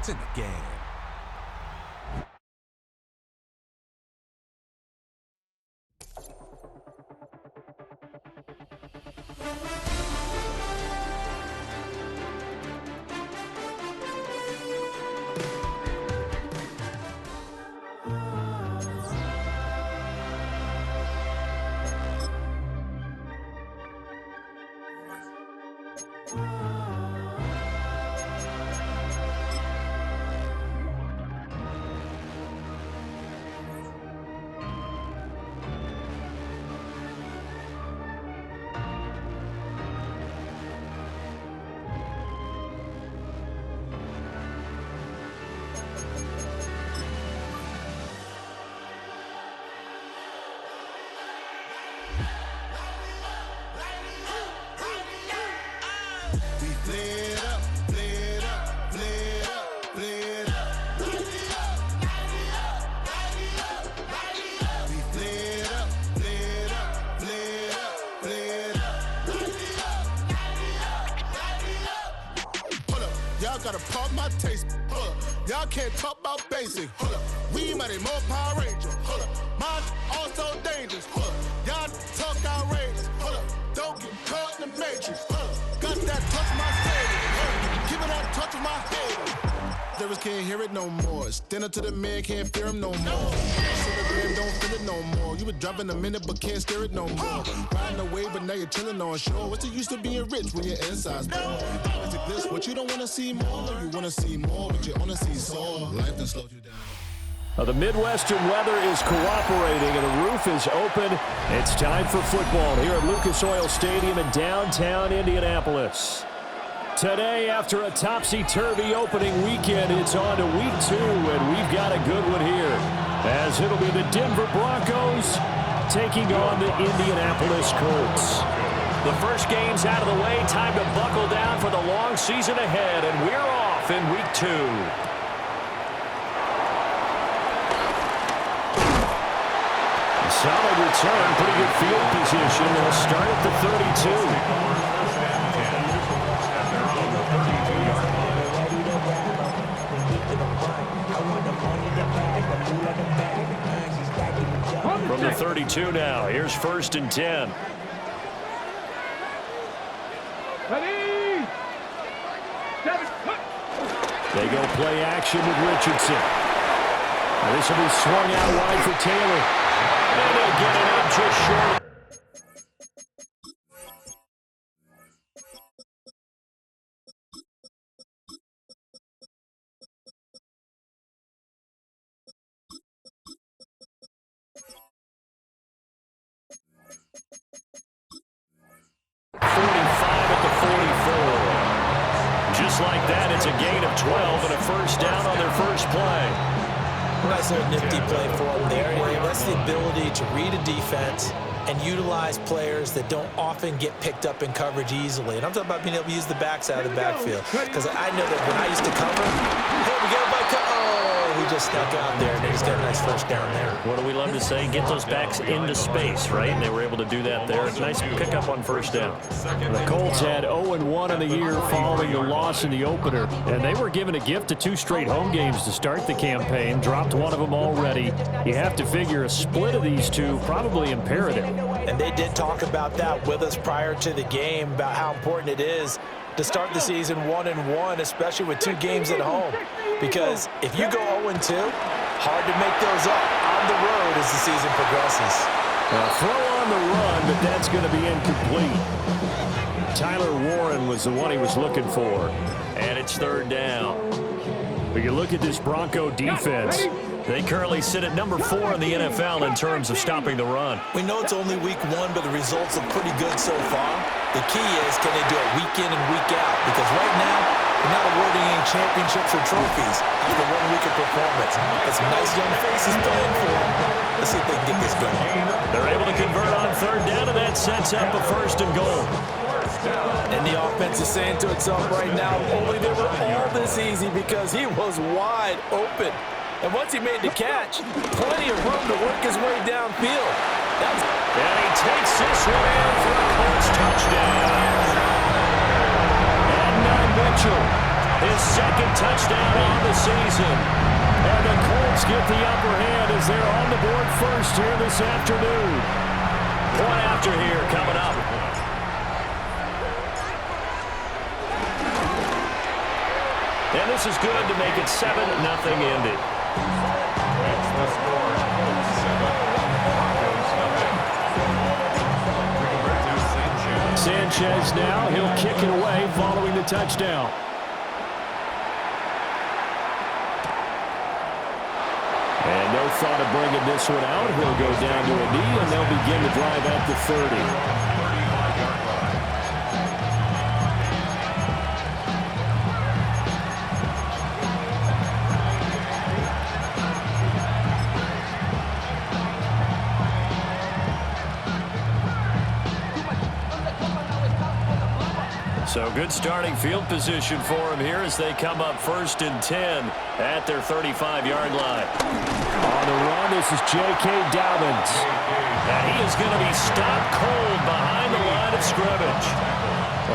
It's in the game. Gotta pop my taste. Y'all can't talk about basic. We mighty more Power Ranger. Mine also dangerous. Y'all talk outrageous. Don't get caught in the matrix. Got that touch my savior. Give it that touch of my head. Lyrics can't hear it no more. Stand up to the man, can't fear him no more. Don't feel it no more. You were driving a minute but can't steer it no more. Riding away but now you're chilling on shore. What's the use of being rich when your inside's poor? Is it this what you don't want to see more? You want to see more but you only see soul. Life done slowed you down. The Midwestern weather is cooperating and the roof is open. It's time for football here at Lucas Oil Stadium in downtown Indianapolis. Today, after a topsy-turvy opening weekend, it's on to week 2, and we've got a good one here, as it'll be the Denver Broncos taking on the Indianapolis Colts. The first game's out of the way. Time to buckle down for the long season ahead, and we're off in week 2. Solid return, pretty good field position. They'll start at the 32. From the 32 now, here's 1st and 10. Ready? They go play action with Richardson. This will be swung out wide for Taylor. And they'll get it in just short. Just like that, it's a gain of 12 and a first down on their first play. Nice little nifty play for them there. That's the ability to read a defense and utilize players that don't often get picked up in coverage easily. And I'm talking about being able to use the backs out of the backfield. Because I know that when I used to cover, hey, we got a bike. Oh, he just snuck out there, and they just got a nice first down there. What do we love to say? Get those backs into space, right? And they were able to do that there. Nice pickup on first down. The Colts had 0-1 in the year following the loss in the opener. And they were given a gift of 2 straight home games to start the campaign. Dropped one of them already. You have to figure a split of these two probably imperative. And they did talk about that with us prior to the game, about how important it is to start the season 1-1, especially with 2 games at home. Because if you go 0-2, hard to make those up on the road as the season progresses. Throw on the run, but that's going to be incomplete. Tyler Warren was the one he was looking for. And it's 3rd down. But you look at this Bronco defense. They currently sit at number 4 in the NFL in terms of stopping the run. We know it's only week 1, but the results look pretty good so far. The key is, can they do it week in and week out? Because right now, they're not awarding any championships or trophies after 1 week of performance. Got some nice young faces playing for them. Let's see if they can get this going. They're able to convert on 3rd down, and that sets up a 1st and goal. And the offense is saying to itself right now, only they were all this easy because he was wide open. And once he made the catch, plenty of room to work his way downfield. And he takes this one in for a Colts touchdown. And now Mitchell, his 2nd second touchdown on the season. And the Colts get the upper hand as they're on the board first here this afternoon. Point after here coming up. And this is good to make it 7-0 Indy. That's the score. Colts 7, Broncos 7. Sanchez now, he'll kick it away following the touchdown. And no thought of bringing this one out. He'll go down to a knee, and they'll begin the drive at the 30. So good starting field position for him here as they come up 1st and 10 at their 35-yard line. On the run, this is J.K. Dobbins. And he is going to be stopped cold behind the line of scrimmage.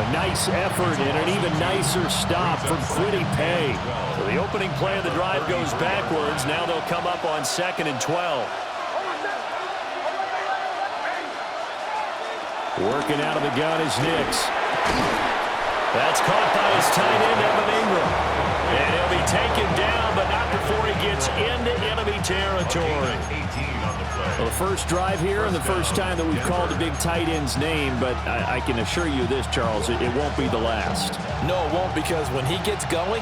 A nice effort and an even nicer stop from Kwity Paye. So the opening play of the drive goes backwards. Now they'll come up on 2nd and 12. Working out of the gun is Nix. That's caught by his tight end, Evan Ingram. And he'll be taken down, but not before he gets into enemy territory. Well, the first drive here and the first time that we've called a big tight end's name, but I can assure you this, Charles, it won't be the last. No, it won't, because when he gets going,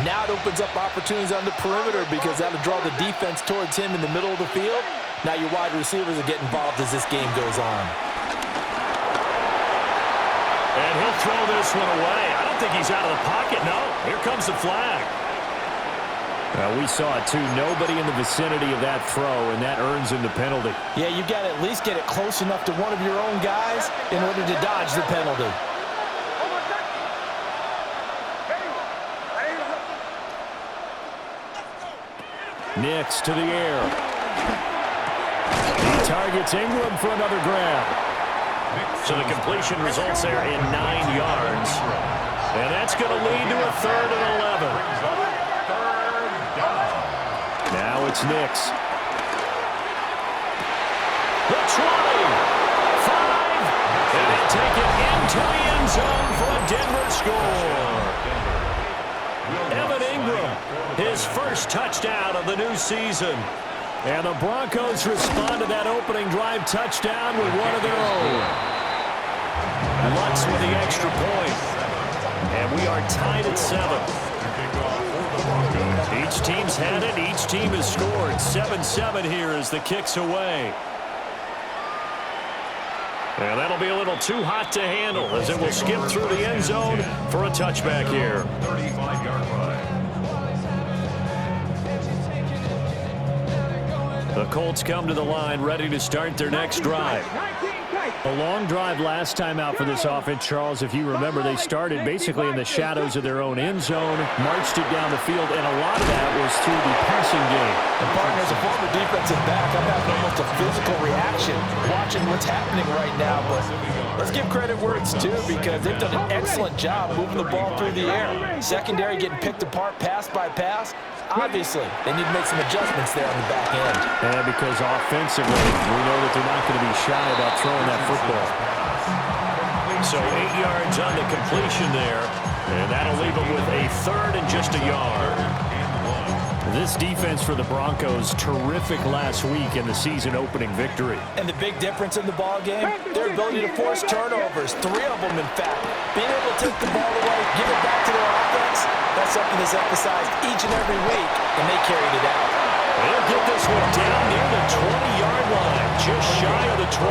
now it opens up opportunities on the perimeter because that'll draw the defense towards him in the middle of the field. Now your wide receivers will get involved as this game goes on. And he'll throw this one away. I don't think he's out of the pocket, no. Here comes the flag. Well, we saw it, too. Nobody in the vicinity of that throw, and that earns him the penalty. Yeah, you got to at least get it close enough to one of your own guys in order to dodge the penalty. Nix to the air. He targets Ingram for another grab. So the completion results there in 9 yards. And that's going to lead to a 3rd and 11. Now it's Nix. The 20. 5. And they take it into the end zone for a Denver score. Evan Ingram, his first touchdown of the new season. And the Broncos respond to that opening drive touchdown with one of their own. Lutz with the extra point. And we are tied at 7. Each team's had it. Each team has scored. 7-7 here as the kick's away. And that'll be a little too hot to handle as it will skip through the end zone for a touchback here. 35-yard line. The Colts come to the line ready to start their next drive. A long drive last time out for this offense, Charles. If you remember, they started basically in the shadows of their own end zone, marched it down the field, and a lot of that was through the passing game. And partner, as a former defensive back, I'm having almost a physical reaction watching what's happening right now. But let's give credit where it's due because they've done an excellent job moving the ball through the air. Secondary getting picked apart pass by pass. Obviously, they need to make some adjustments there on the back end. And because offensively, we know that they're not going to be shy about throwing that football. So 8 yards on the completion there, and that'll leave them with a 3rd and just a yard. This defense for the Broncos, terrific last week in the season-opening victory. And the big difference in the ball game, their ability to force turnovers, 3 of them in fact. Being able to take the ball away, give it back to their offense, that's something that's emphasized each and every week, and they carried it out. They'll get this one down near the 20-yard line, just shy of the 20.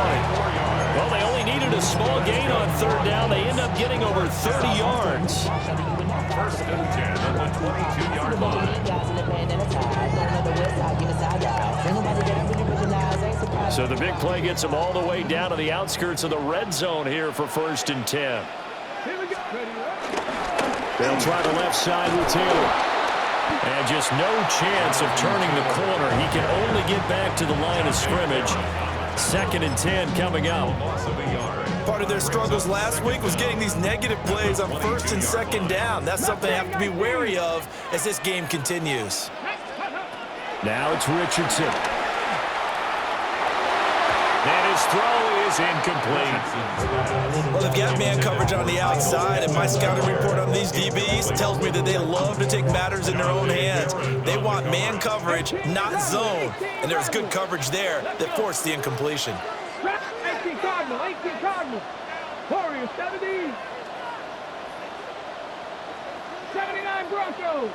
Well, they only needed a small gain on 3rd down. They end up getting over 30 yards. 1st and 10 at the 22-yard line. So the big play gets them all the way down to the outskirts of the red zone here for 1st and 10. They'll try the left side with Taylor. And just no chance of turning the corner. He can only get back to the line of scrimmage. 2nd and 10 coming up. Loss of a yard. Part of their struggles last week was getting these negative plays on first and second down. That's something they have to be wary of as this game continues. Now it's Richardson. And his throw is incomplete. Well, they've got man coverage on the outside, and my scouting report on these DBs tells me that they love to take matters in their own hands. They want man coverage, not zone. And there's good coverage there that forced the incompletion. 18 Cardinal. Warriors, 70. 79 Broncos.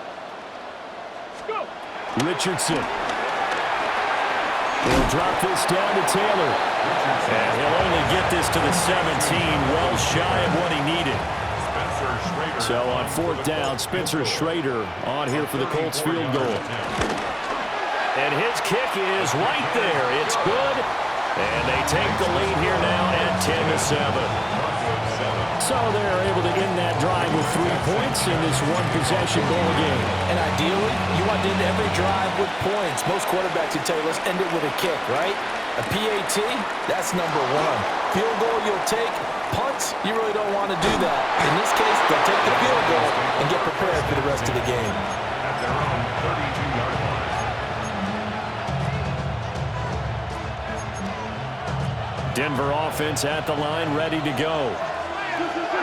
Go. Richardson. He'll drop this down to Taylor. And he'll only get this to the 17, well shy of what he needed. So on 4th down, Spencer Schrader on here for the Colts field goal. And his kick is right there. It's good. And they take the lead here now at 10-7. So they're able to end that drive with 3 points in this one-possession ball game. And ideally, you want to end every drive with points. Most quarterbacks would tell you, let's end it with a kick, right? A PAT, that's number 1. Field goal you'll take. Punts, you really don't want to do that. In this case, they'll take the field goal and get prepared for the rest of the game. At their own 32-yard line. Denver offense at the line, ready to go.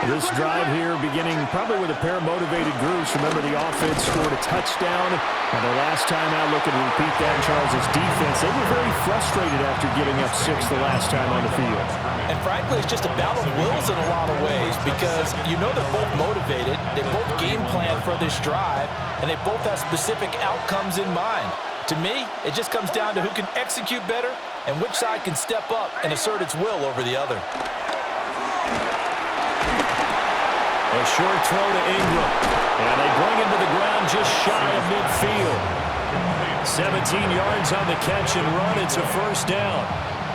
This drive here beginning probably with a pair of motivated groups. Remember, the offense scored a touchdown. And the last time out, looking to repeat that in Charles' defense, they were very frustrated after giving up 6 the last time on the field. And frankly, it's just a battle of wills in a lot of ways because you know they're both motivated. They both game plan for this drive, and they both have specific outcomes in mind. To me, it just comes down to who can execute better and which side can step up and assert its will over the other. A short throw to Ingram. And they bring him to the ground just shy of midfield. 17 yards on the catch and run. It's a first down.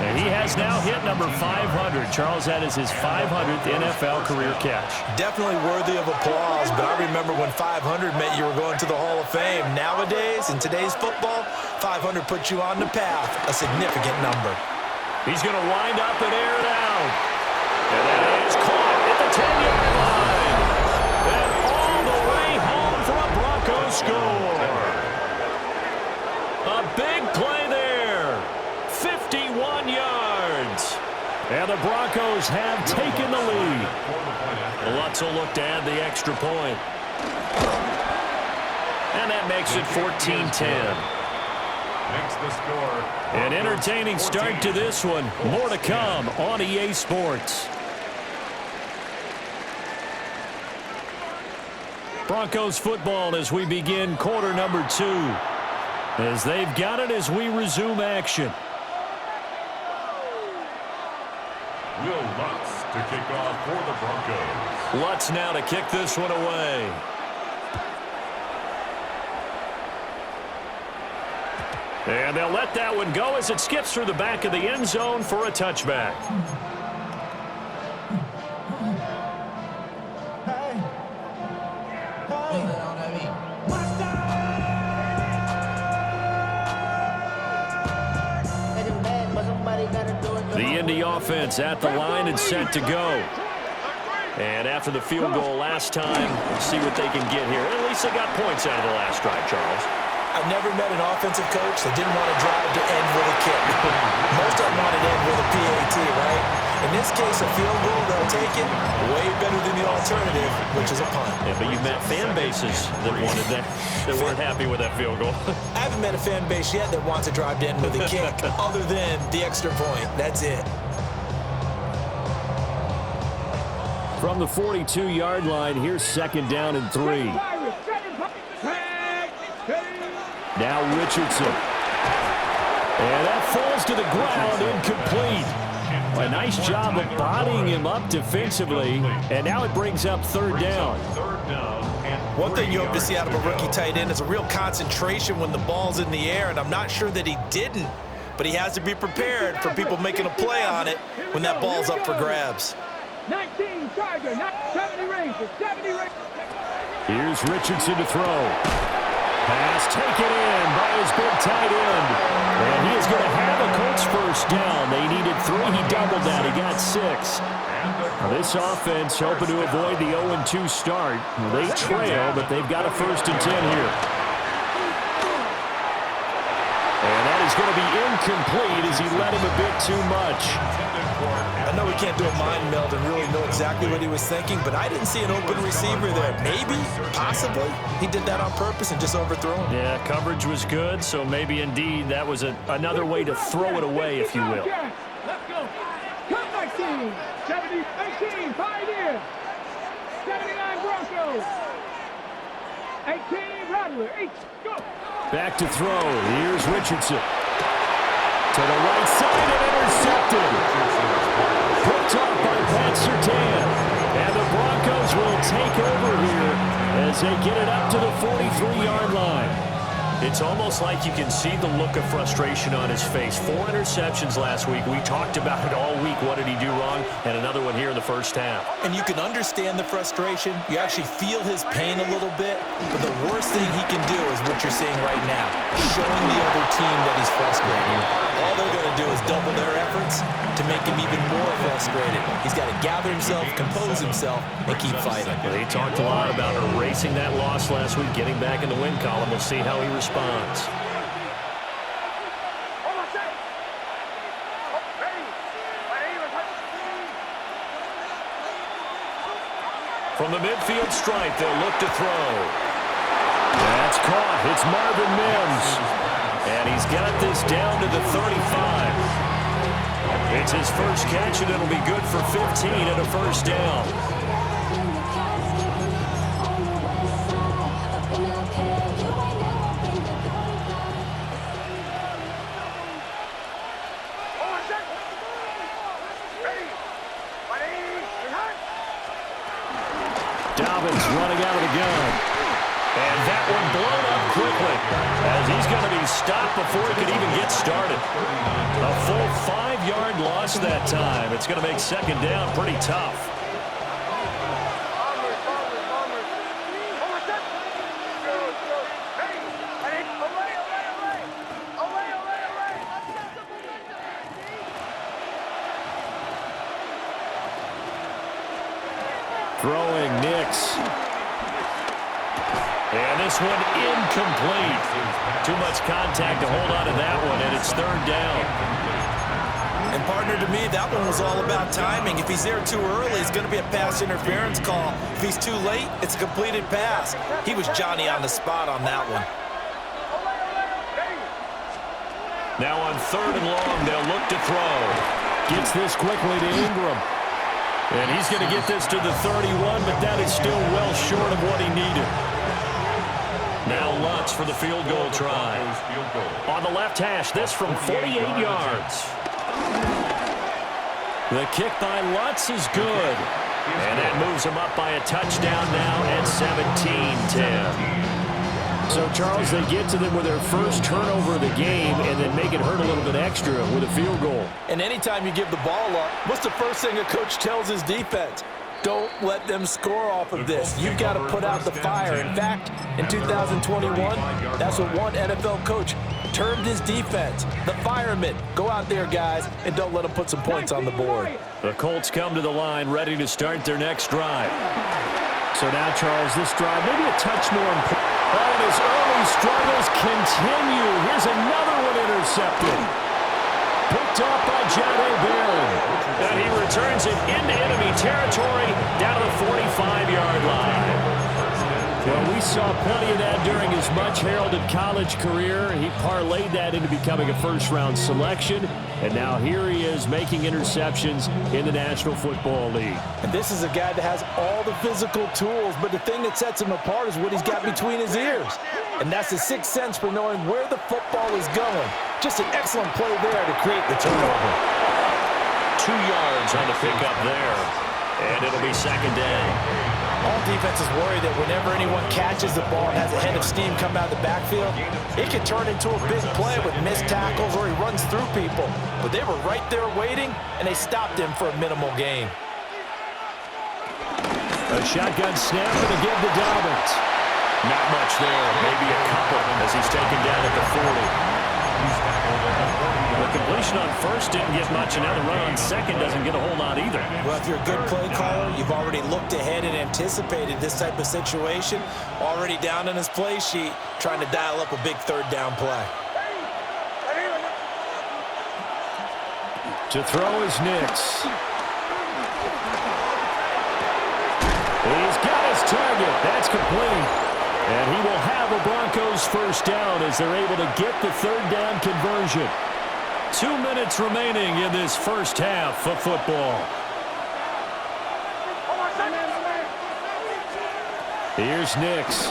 And he has now hit number 500. Charles, that is his 500th NFL career catch. Definitely worthy of applause, but I remember when 500 meant you were going to the Hall of Fame. Nowadays, in today's football, 500 puts you on the path, a significant number. He's going to wind up and air it out. And that is caught at the 10-yard line. And all the way home for a Broncos score. A big play there. 51 yards. And the Broncos have taken the lead. Lutz will look to add the extra point. And that makes it 14-10. Makes the score. An entertaining start to this one. More to come on EA Sports. Broncos football as we begin quarter number 2. As they've got it as we resume action. Will Lutz to kick off for the Broncos. Lutz now to kick this one away. And they'll let that one go as it skips through the back of the end zone for a touchback. The Indy offense at the line and set to go. And after the field goal last time, we'll see what they can get here. At least they got points out of the last drive, Charles. I've never met an offensive coach that didn't want to drive to end with a kick. Most of them want to end with a PAT, right? In this case, a field goal, they'll take it. Way better than the alternative, which is a punt. Yeah, but you've met fan bases that wanted that, that weren't happy with that field goal. I haven't met a fan base yet that wants to drive to end with a kick other than the extra point. That's it. From the 42-yard line, here's 2nd down and 3. Now Richardson. And that falls to the ground, incomplete. A nice job of bodying him up defensively, and now it brings up 3rd down. One thing you hope to see out of a rookie tight end is a real concentration when the ball's in the air, and I'm not sure that he didn't, but he has to be prepared for people making a play on it when that ball's up for grabs. 19 Charger, 70 Rangers, 70 Rangers. Here's Richardson to throw. Pass taken in by his big tight end. And he is going to have a Colts first down. They needed 3. He doubled that. He got 6. This offense hoping to avoid the 0-2 start. They trail, but they've got a 1st and 10 here. And that is going to be incomplete as he led him a bit too much. I know we can't do a mind meld and really know exactly what he was thinking, but I didn't see an open receiver there. Maybe, possibly, he did that on purpose and just overthrew him. Yeah, coverage was good, so maybe indeed that was another way to throw it away, if you will. Let's go. Come 19. 70, 19. Pioneer. 79 Broncos. 18 Rattler. 8. Go. Back to throw. Here's Richardson. To the right side and intercepted. Picked off by Pat Surtain. And the Broncos will take over here as they get it up to the 43-yard line. It's almost like you can see the look of frustration on his face. 4 interceptions last week. We talked about it all week. What did he do wrong? And another one here in the first half. And you can understand the frustration. You actually feel his pain a little bit. But the worst thing he can do is what you're seeing right now, showing the other team that he's frustrated. All they're going to do is double their efforts to make him even more frustrated. He's got to gather himself, compose himself, and keep fighting. Well, he talked a lot about erasing that loss last week, getting back in the win column. We'll see how he responds. From the midfield stripe, they'll look to throw. That's caught. It's Marvin Mims. And he's got this down to the 35. It's his first catch, and it'll be good for 15 and a first down. Dobbins running out of the gun. And that one blown up quickly as he's going to be stopped before he could even get started. A full 5-yard loss that time. It's going to make second down pretty tough. Throwing Nix. And this one incomplete. Too much contact to hold on to that one, and it's 3rd down. And partner, to me, that one was all about timing. If he's there too early, it's going to be a pass interference call. If he's too late, it's a completed pass. He was Johnny on the spot on that one. Now on 3rd and long, they'll look to throw. Gets this quickly to Ingram. And he's going to get this to the 31, but that is still well short of what he needed. Now Lutz for the field goal try. On the left hash, this from 48 yards. The kick by Lutz is good. And that moves him up by a touchdown now at 17-10. So, Charles, they get to them with their first turnover of the game and then make it hurt a little bit extra with a field goal. And anytime you give the ball up, what's the first thing a coach tells his defense? Don't let them score off of this. You've got to put out the fire. In fact, in 2021, that's what one NFL coach termed his defense. The firemen. Go out there, guys, and don't let them put some points on the board. The Colts come to the line ready to start their next drive. So now, Charles, this drive maybe a touch more important. And his early struggles continue. Here's another one intercepted. Picked off by Jahdae Barron. And he returns it into enemy territory down to the 45-yard line. Well, we saw plenty of that during his much-heralded college career. He parlayed that into becoming a first-round selection. And now here he is making interceptions in the National Football League. And this is a guy that has all the physical tools, but the thing that sets him apart is what he's got between his ears. And that's the sixth sense for knowing where the football is going. Just an excellent play there to create the turnover. 2 yards on the pickup there. And it'll be second down. All defenses worry that whenever anyone catches the ball and has a head of steam come out of the backfield, it can turn into a big play with missed tackles or he runs through people. But they were right there waiting, and they stopped him for a minimal gain. A shotgun snap and a give to Dobbins. Not much there, maybe a couple as he's taken down at the 40. The completion on first didn't get much, and now the run on second doesn't get a whole lot either. Well, if you're a good play caller, you've already looked ahead and anticipated this type of situation. Already down on his play sheet, trying to dial up a big third down play. To throw is Nix. He's got his target. That's complete. And he will have a Broncos first down as they're able to get the third down conversion. 2 minutes remaining in this first half of football. Here's Nix.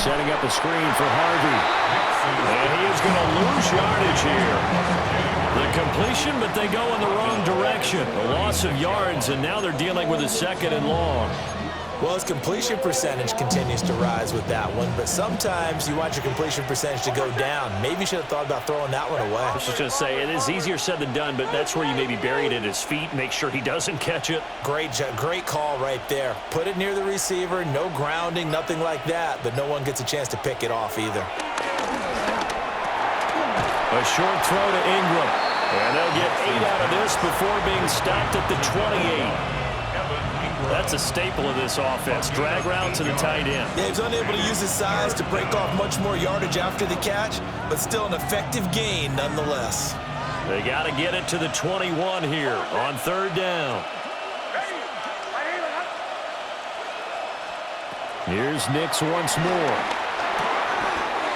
Setting up a screen for Harvey. And he is going to lose yardage here. The completion, but they go in the wrong direction. A loss of yards, and now they're dealing with a 2nd and long. Well, his completion percentage continues to rise with that one, but sometimes you want your completion percentage to go down. Maybe you should have thought about throwing that one away. I was just going to say, it is easier said than done, but that's where you maybe bury it at his feet, make sure he doesn't catch it. Great call right there. Put it near the receiver, no grounding, nothing like that, but no one gets a chance to pick it off either. A short throw to Ingram, and they'll get 8 out of this before being stopped at the 28. That's a staple of this offense. Drag route to the tight end. Yeah, he's unable to use his size to break off much more yardage after the catch, but still an effective gain nonetheless. They got to get it to the 21 here on third down. Here's Nix once more.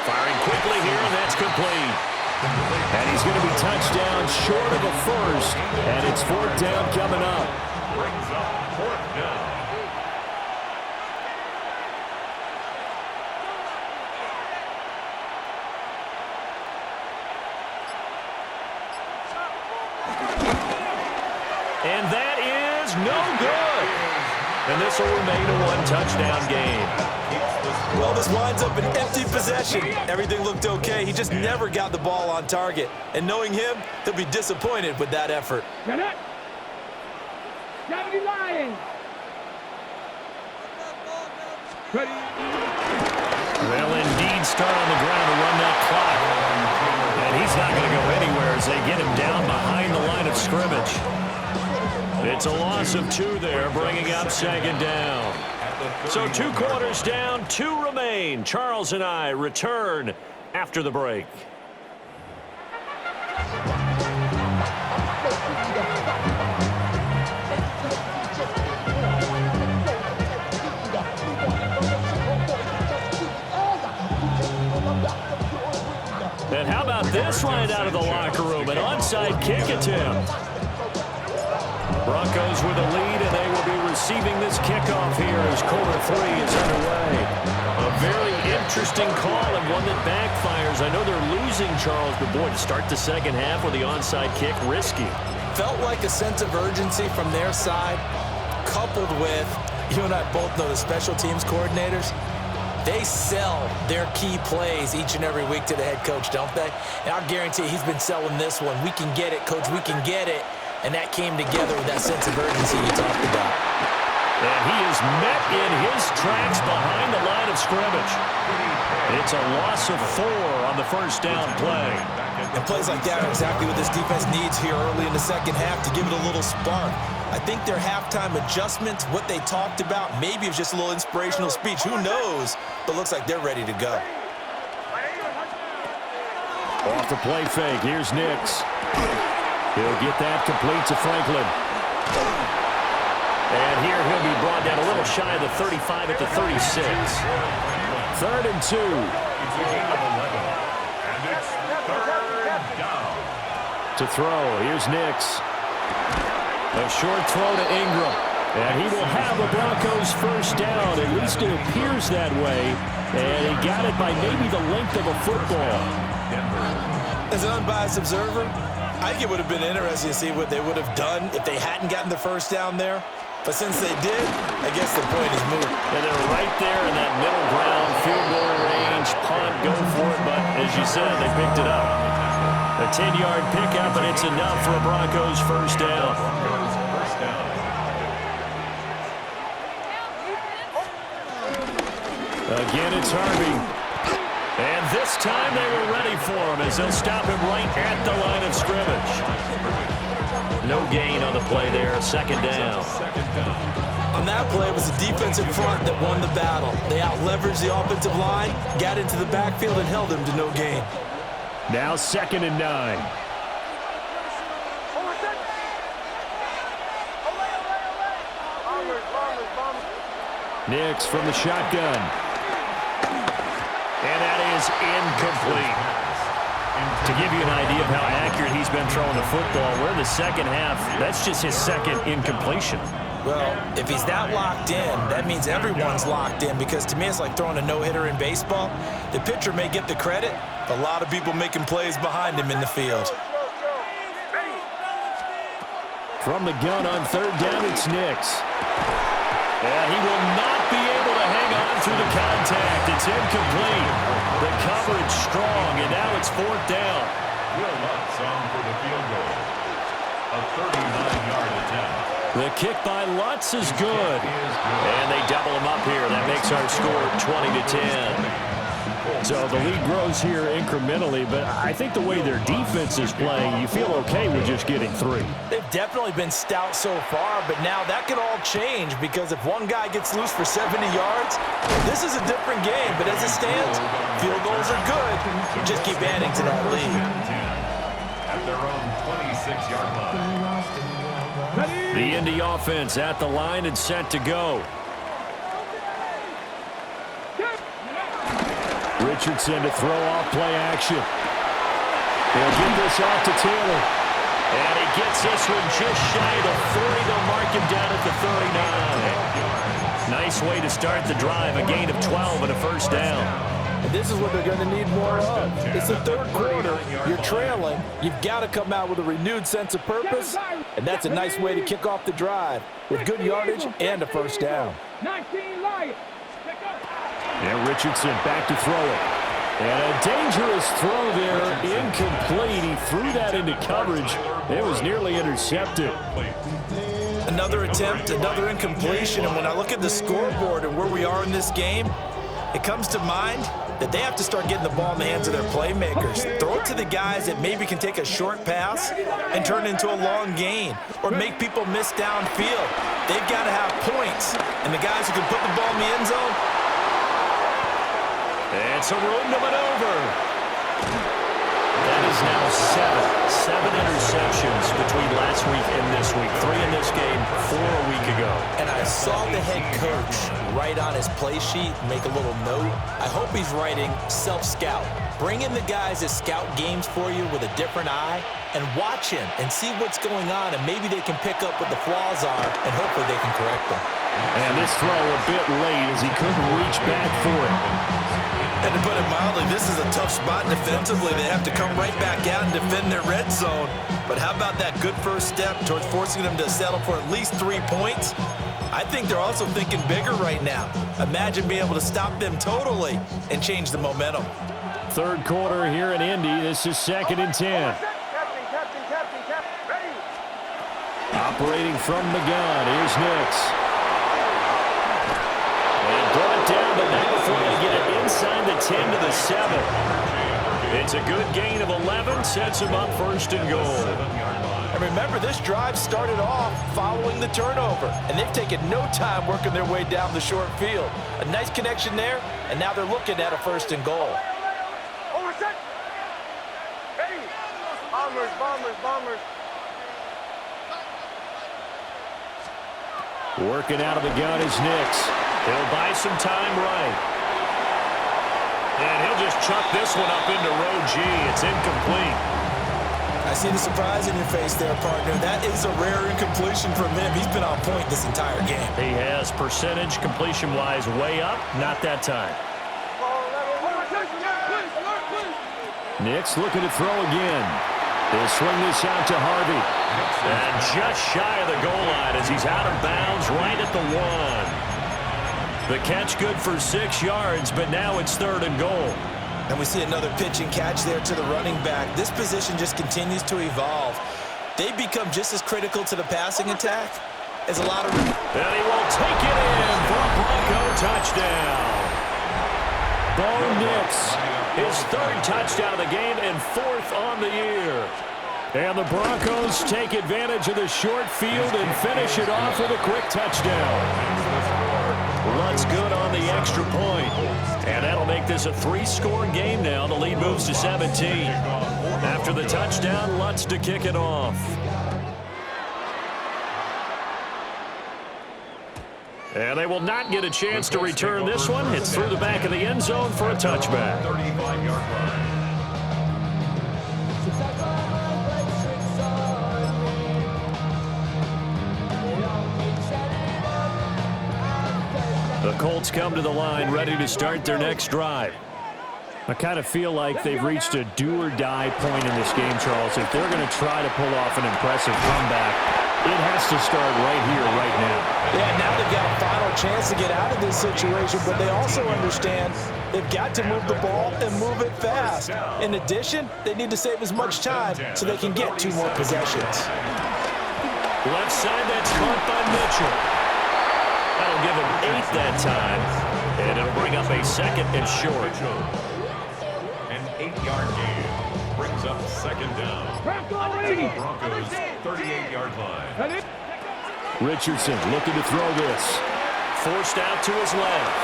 Firing quickly here, and that's complete. And he's going to be touched down short of a first, and it's fourth down coming up. Brings up fourth down. And that is no good. And this will remain a one-touchdown game. Well, this winds up an empty possession. Everything looked okay. He just never got the ball on target. And knowing him, he'll be disappointed with that effort. Got it. 70 Lions. Ready. They'll indeed start on the ground to run that clock. And he's not going to go anywhere as they get him down behind the line of scrimmage. It's a loss of 2 there, bringing up second down. So 2 quarters down, 2 remain. Charles and I return after the break. And how about this right out of the locker room? An onside kick attempt. Broncos with a lead, and they will be receiving this kickoff here as quarter 3 is underway. A very interesting call and one that backfires. I know they're losing, Charles, but boy, to start the second half with the onside kick, risky. Felt like a sense of urgency from their side, coupled with, you and I both know the special teams coordinators, they sell their key plays each and every week to the head coach, don't they? And I guarantee he's been selling this one. We can get it, coach, we can get it. And that came together with that sense of urgency you talked about. And he is met in his tracks behind the line of scrimmage. It's a loss of 4 on the first down play. And plays like that are exactly what this defense needs here early in the second half to give it a little spark. I think their halftime adjustments, what they talked about, maybe it was just a little inspirational speech. Who knows? But looks like they're ready to go. Off the play fake. Here's Nix. He'll get that complete to Franklin. And here he'll be brought down a little shy of the 35 at the 36. 3rd and 2. It's a gain of 11. And it's third down. To throw. Here's Nix. A short throw to Ingram. And he will have a Broncos first down. At least it appears that way. And he got it by maybe the length of a football. As an unbiased observer, I think it would have been interesting to see what they would have done if they hadn't gotten the first down there. But since they did, I guess the point is moot. And they're right there in that middle ground, field goal range, punt, go for it. But as you said, they picked it up. A 10-yard pickup, and it's enough for a Broncos first down. Again, it's Harvey. And this time they were ready for him as they'll stop him right at the line of scrimmage. No gain on the play there, second down. On that play, it was the defensive front that won the battle. They out-leveraged the offensive line, got into the backfield, and held him to no gain. Now 2nd and 9. Nix from the shotgun. And that is incomplete. To give you an idea of how accurate he's been throwing the football, we're in the second half. That's just his second incompletion. Well, if he's that locked in, that means everyone's locked in, because to me it's like throwing a no-hitter in baseball. The pitcher may get the credit, but a lot of people making plays behind him in the field. From the gun on 3rd down, it's Nix. Yeah, he will not be able to hang on through the contact. It's incomplete. The coverage strong, and now it's 4th down. Will Lutz on for the field goal. A 39-yard attempt. The kick by Lutz is good. And they double him up here. That makes our score 20-10. So the lead grows here incrementally, but I think the way their defense is playing, you feel okay with just getting 3. They've definitely been stout so far, but now that could all change, because if one guy gets loose for 70 yards, this is a different game. But as it stands, field goals are good. Just keep adding to that lead. At their own 26-yard line. The Indy offense at the line and set to go. Richardson to throw off play action. He'll get this off to Taylor. And he gets this one just shy of the 40. They'll mark him down at the 39. Nice way to start the drive. A gain of 12 and a 1st down. And this is what they're going to need more of. It's the 3rd quarter. You're trailing. You've got to come out with a renewed sense of purpose. And that's a nice way to kick off the drive with good yardage and a 1st down. 19 Lions. And Richardson back to throw it. And a dangerous throw there, incomplete. He threw that into coverage. It was nearly intercepted. Another attempt, another incompletion. And when I look at the scoreboard and where we are in this game, it comes to mind that they have to start getting the ball in the hands of their playmakers. Throw it to the guys that maybe can take a short pass and turn it into a long gain, or make people miss downfield. They've got to have points. And the guys who can put the ball in the end zone, it's a room to maneuver. That is now 7 interceptions between last week and this week. 3 in this game, 4 a week ago. And I saw the head coach write on his play sheet, make a little note. I hope he's writing self-scout. Bring in the guys that scout games for you with a different eye, and watch him and see what's going on, and maybe they can pick up what the flaws are, and hopefully they can correct them. And this throw a bit late as he couldn't reach back for it. And to put it mildly, this is a tough spot defensively. They have to come right back out and defend their red zone. But how about that good first step towards forcing them to settle for at least 3 points? I think they're also thinking bigger right now. Imagine being able to stop them totally and change the momentum. 3rd quarter here in Indy. This is 2nd and 10. Operating from the gun, here's Nix. And brought down, but now before they get it inside the 10 to the 7. It's a good gain of 11, sets him up 1st and goal. And remember, this drive started off following the turnover, and they've taken no time working their way down the short field. A nice connection there, and now they're looking at a 1st and goal. Bombers. Working out of the gun is Nix. He'll buy some time right. And he'll just chuck this one up into row G. It's incomplete. I see the surprise in your face there, partner. That is a rare incompletion from him. He's been on point this entire game. He has percentage completion-wise way up. Not that time. Nix looking to throw again. They'll swing this out to Harvey. And just shy of the goal line as he's out of bounds right at the 1. The catch good for 6 yards, but now it's 3rd and goal. And we see another pitch and catch there to the running back. This position just continues to evolve. They become just as critical to the passing attack as a lot of... And he will take it in for a Bronco touchdown. Bo Nix, his third touchdown of the game and fourth on the year. And the Broncos take advantage of the short field and finish it off with a quick touchdown. Luntz good on the extra point. And that'll make this a 3-score game now. The lead moves to 17. After the touchdown, Luntz to kick it off. And they will not get a chance to return this one. It's through the back of the end zone for a touchback. 35-yard line. The Colts come to the line ready to start their next drive. I kind of feel like they've reached a do-or-die point in this game, Charles. If they're going to try to pull off an impressive comeback, it has to start right here, right now. Yeah, now they've got a final chance to get out of this situation, but they also understand they've got to move the ball and move it fast. In addition, they need to save as much time so they can get 2 more possessions. Left side, that's caught by Mitchell. That'll give him 8 that time, and it'll bring up a second and short. An 8-yard gain brings up second down. To the Broncos 38-yard line. Richardson looking to throw this. Forced out to his left.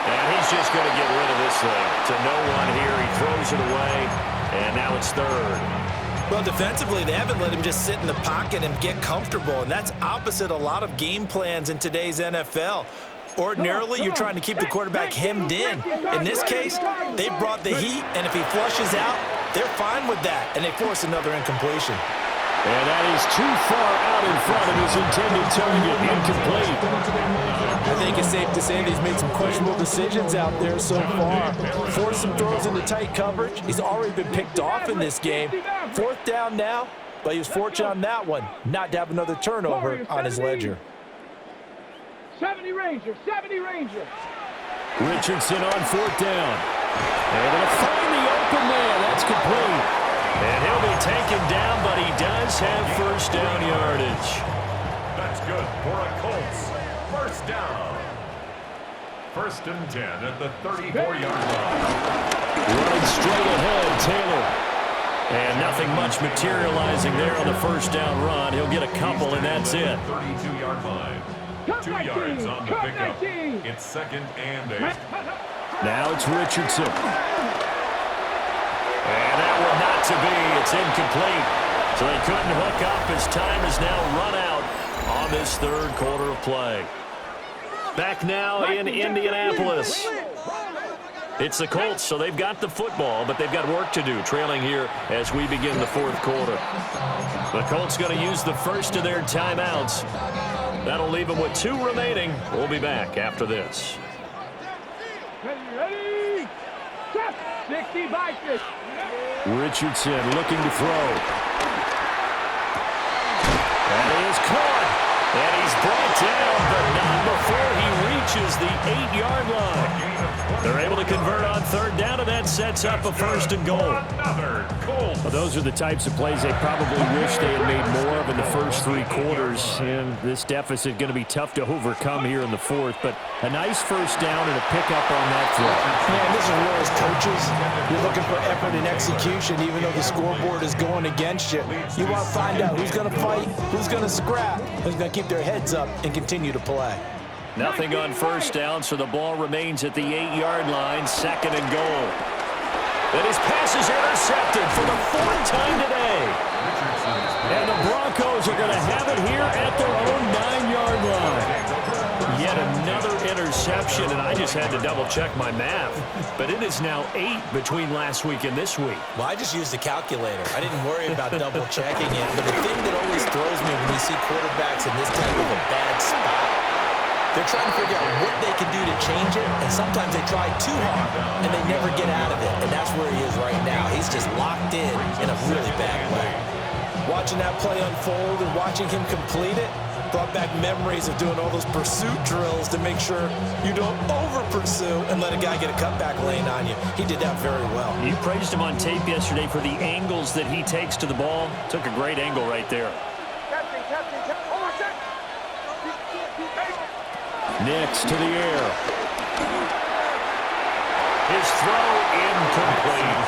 And he's just going to get rid of this thing. To no one here. He throws it away, and now it's third. Well, defensively, they haven't let him just sit in the pocket and get comfortable, and that's opposite a lot of game plans in today's NFL. Ordinarily, you're trying to keep the quarterback hemmed in. In this case, they brought the heat, and if he flushes out, they're fine with that, and they force another incompletion. And that is too far out in front of his intended target, incomplete. I think it's safe to say that he's made some questionable decisions out there so far. Forced some throws into tight coverage. He's already been picked off in this game. 4th down now, but he was fortunate on that one not to have another turnover on his ledger. 70 Rangers, 70 Rangers. Richardson on 4th down. Able to find the open man. That's complete. And he'll be taken down, but he does have first down yardage. That's good for a Colts. First down. 1st and 10 at the 34-yard line. Running straight ahead, Taylor. And nothing much materializing there on the first down run. He'll get a couple, and that's it. 32-yard line. 2 yards on the pickup. It's 2nd and 8. Now it's Richardson. And that one not to be. It's incomplete. So they couldn't hook up. His time is now run out on this 3rd quarter of play. Back now in Indianapolis. It's the Colts, so they've got the football, but they've got work to do, trailing here as we begin the 4th quarter. The Colts going to use the first of their timeouts. That'll leave them with 2 remaining. We'll be back after this. Ready, set, 60 by 50. Richardson looking to throw. And he is caught. And he's brought down, but not before he reaches the 8-yard line. They're able to convert on 3rd down, and that sets up a 1st and goal. Well, those are the types of plays they probably wish they had made more of in the first 3 quarters. And this deficit going to be tough to overcome here in the 4th. But a nice first down and a pickup on that throw. Man, this is where as coaches, you're looking for effort and execution, even though the scoreboard is going against you. You want to find out who's going to fight, who's going to scrap, who's going to keep their heads up and continue to play. Nothing on first down, so the ball remains at the 8-yard line, 2nd and goal. And his pass is intercepted for the 4th time today. And the Broncos are going to have it here at their own 9-yard line. Yet another interception, and I just had to double-check my math. But it is now 8 between last week and this week. Well, I just used the calculator. I didn't worry about double-checking it. But the thing that always throws me when you see quarterbacks in this type of a bad spot, they're trying to figure out what they can do to change it, and sometimes they try too hard, and they never get out of it, and that's where he is right now. He's just locked in a really bad way. Watching that play unfold and watching him complete it brought back memories of doing all those pursuit drills to make sure you don't over-pursue and let a guy get a cutback lane on you. He did that very well. You praised him on tape yesterday for the angles that he takes to the ball. Took a great angle right there. Nix to the air. His throw incomplete.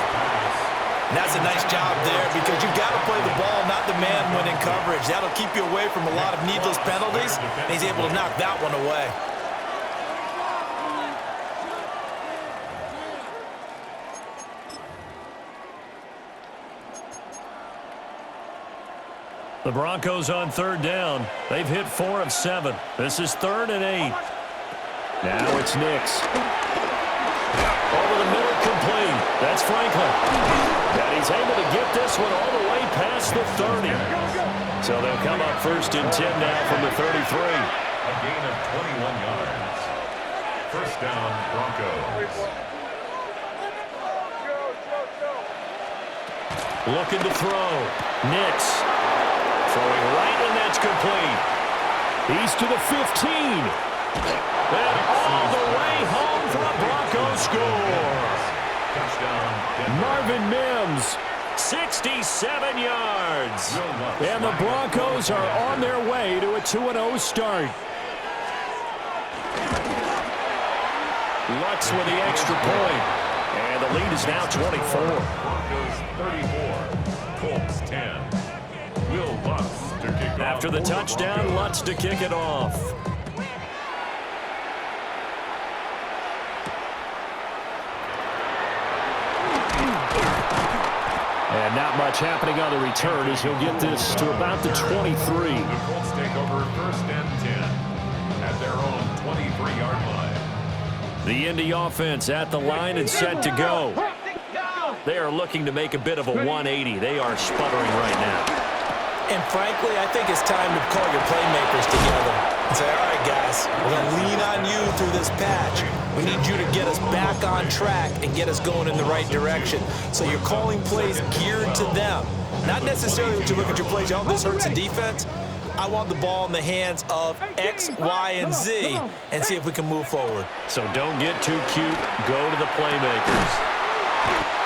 And that's a nice job there because you've got to play the ball, not the man when in coverage. That'll keep you away from a lot of needless penalties, and he's able to knock that one away. The Broncos on third down. They've hit 4 of 7. This is 3rd and 8. Now it's Nix. Over the middle, complete. That's Franklin. And he's able to get this one all the way past the 30. So they'll come up 1st and 10 now from the 33. A gain of 21 yards. First down, Broncos. Looking to throw. Nix. Throwing right, and that's complete. He's to the 15. And all the way home for a Broncos score. Touchdown. Marvin Mims, 67 yards. And the Broncos are on their way to a 2-0 start. Lutz with the extra point. And the lead is now 24. Broncos 34. Colts 10. Will Lutz to kick off. After the touchdown, Lutz to kick it off. And not much happening on the return as he'll get this to about the 23. The Colts take over 1st and 10 at their own 23-yard line. The Indy offense at the line and set to go. They are looking to make a bit of a 180. They are sputtering right now. And frankly, I think it's time to call your playmakers together and say, all right, guys, we're going to lean on you through this patch. We need you to get us back on track and get us going in the right direction. So you're calling plays geared to them. Not necessarily when you look at your plays, oh, this hurts the defense. I want the ball in the hands of X, Y, and Z and see if we can move forward. So don't get too cute. Go to the playmakers.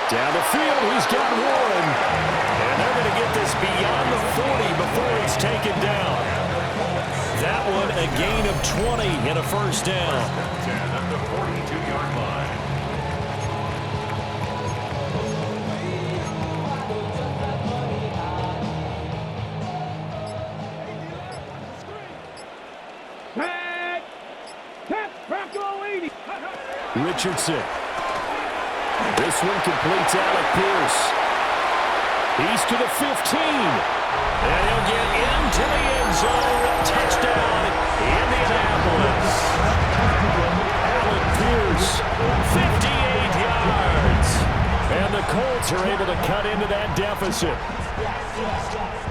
Down the field, he's got one. And they're going to get this beyond the 40 before he's taken down. That one a gain of 20 and a first down. 10 at the 42-yard line. Bronco 80. Richardson. This one completes Alec Pierce. He's to the 15. And he'll get into the end zone. Touchdown, Indianapolis. Alec Pierce, 58 yards. And the Colts are able to cut into that deficit.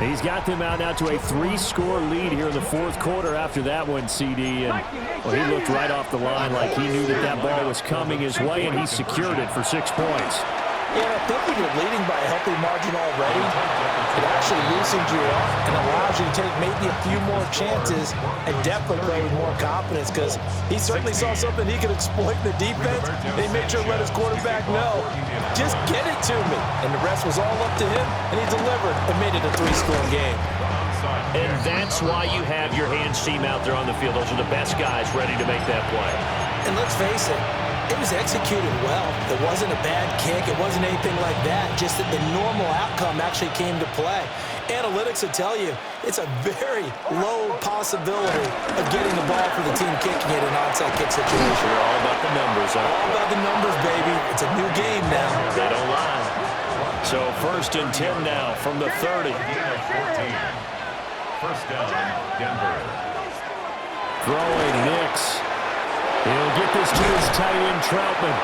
He's got them out now to a 3-score lead here in the 4th quarter after that one, CD. And well, he looked right off the line like he knew that that ball was coming his way, and he secured it for 6 points. Yeah, I think when you're leading by a healthy margin already, it actually loosens you up and allows you to take maybe a few more chances and definitely play with more confidence because he certainly saw something he could exploit in the defense. They made sure to let his quarterback know, just get it to me. And the rest was all up to him, and he delivered and made it a 3-score game. And that's why you have your hands team out there on the field. Those are the best guys ready to make that play. And let's face it, it was executed well. It wasn't a bad kick. It wasn't anything like that. Just that the normal outcome actually came to play. Analytics will tell you it's a very low possibility of getting the ball for the team kicking it in an onside kick situation. They're all about the numbers, huh? All about the numbers, baby. It's a new game now. They don't lie. So 1st and 10 now from the 30. First down, Denver. Throwing Nix. He'll get this to his tight end, Troutman.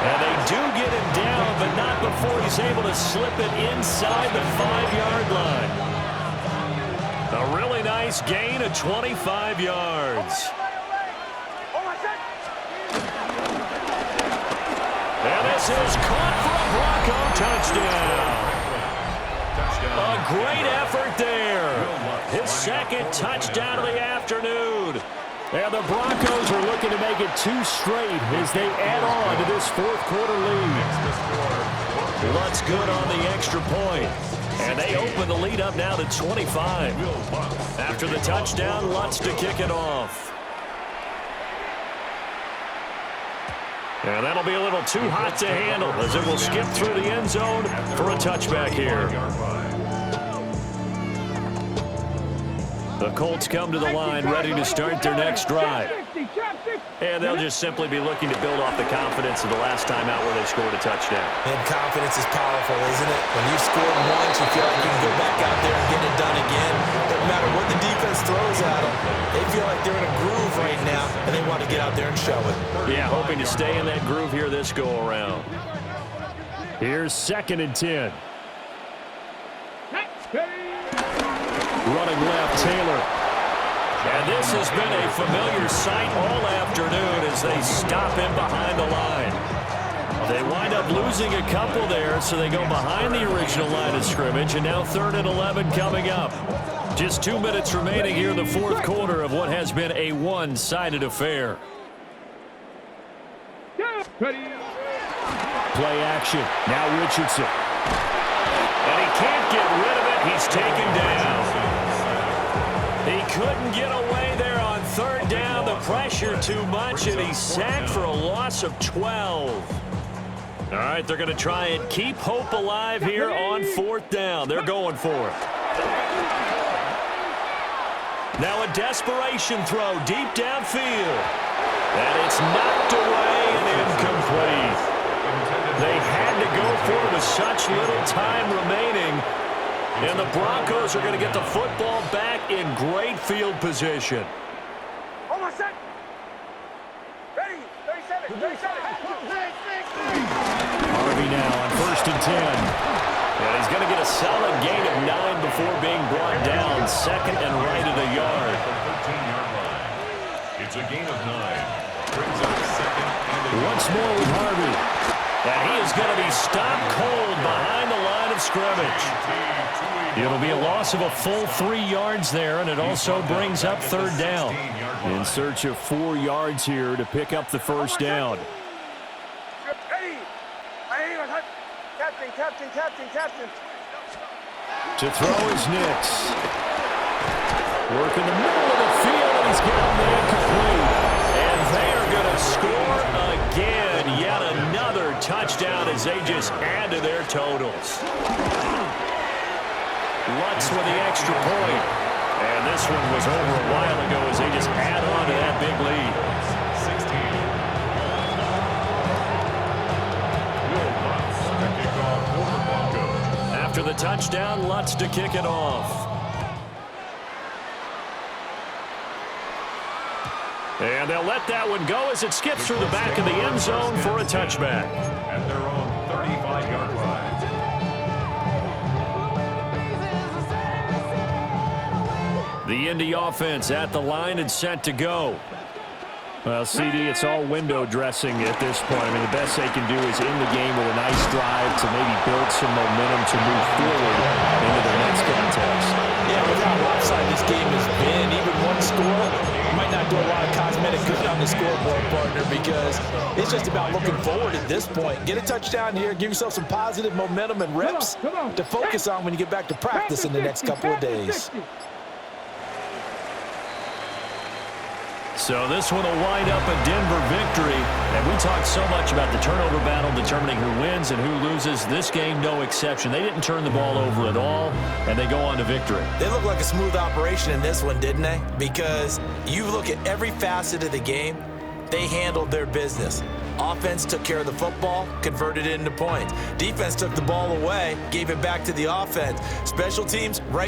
And they do get him down, but not before he's able to slip it inside the 5-yard line. A really nice gain of 25 yards. And this is caught for a Bronco touchdown. A great effort there. His 2nd touchdown of the afternoon. And the Broncos are looking to make it 2 straight as they add on to this 4th quarter lead. Lutz good on the extra point. And they open the lead up now to 25. After the touchdown, Lutz to kick it off. And that'll be a little too hot to handle as it will skip through the end zone for a touchback here. The Colts come to the line ready to start their next drive. And they'll just simply be looking to build off the confidence of the last time out where they scored a touchdown. And confidence is powerful, isn't it? When you've scored once, you feel like you can go back out there and get it done again. Doesn't matter what the defense throws at them. They feel like they're in a groove right now, and they want to get out there and show it. Yeah, hoping to stay in that groove here this go-around. Here's 2nd and 10. Running left, Taylor. And this has been a familiar sight all afternoon as they stop him behind the line. They wind up losing a couple there, so they go behind the original line of scrimmage, and now 3rd and 11 coming up. Just 2 minutes remaining here in the 4th quarter of what has been a one-sided affair. Play action. Now Richardson. And he can't get rid of it. He's taken down. He couldn't get away there on 3rd down. The pressure too much, and he's sacked for a loss of 12. All right, they're going to try and keep hope alive here on 4th down. They're going for it. Now a desperation throw deep downfield. And it's knocked away and incomplete. They had to go for it with such little time remaining. And the Broncos are going to get the football back in great field position. Almost set. Ready. 37. Harvey now on 1st and 10. And he's going to get a solid gain of 9 before being brought down. 2nd and right at a yard. 13-yard line. It's a gain of 9. Brings up 2nd and Once more with Harvey. And he is going to be stopped cold behind the line of scrimmage. It'll be a loss of a full 3 yards there, and it also brings up 3rd down. In search of 4 yards here to pick up the 1st down. Captain. To throw is Nix. Work in the middle of the field, and he's got a man complete. And they are going to score again. Yet another touchdown as they just add to their totals. Lutz with the extra point. And this one was over a while ago as they just add on to that big lead. 16. After the touchdown, Lutz to kick it off. And they'll let that one go as it skips through the back of the end zone for a touchback. At their own 35-yard line. The Indy offense at the line and set to go. Well, CD, it's all window dressing at this point. I mean, the best they can do is end the game with a nice drive to maybe build some momentum to move forward into their next contest. Yeah, with how lopsided this game has been, even one score might not do a lot of cosmetic good on the scoreboard, partner, because it's just about looking forward at this point. Get a touchdown here, give yourself some positive momentum and reps to focus on when you get back to practice in the next couple of days. So this one will wind up a Denver victory. And we talked so much about the turnover battle determining who wins and who loses. This game, no exception. They didn't turn the ball over at all, and they go on to victory. They look like a smooth operation in this one, didn't they? Because you look at every facet of the game, they handled their business. Offense took care of the football, converted it into points. Defense took the ball away, gave it back to the offense. Special teams, right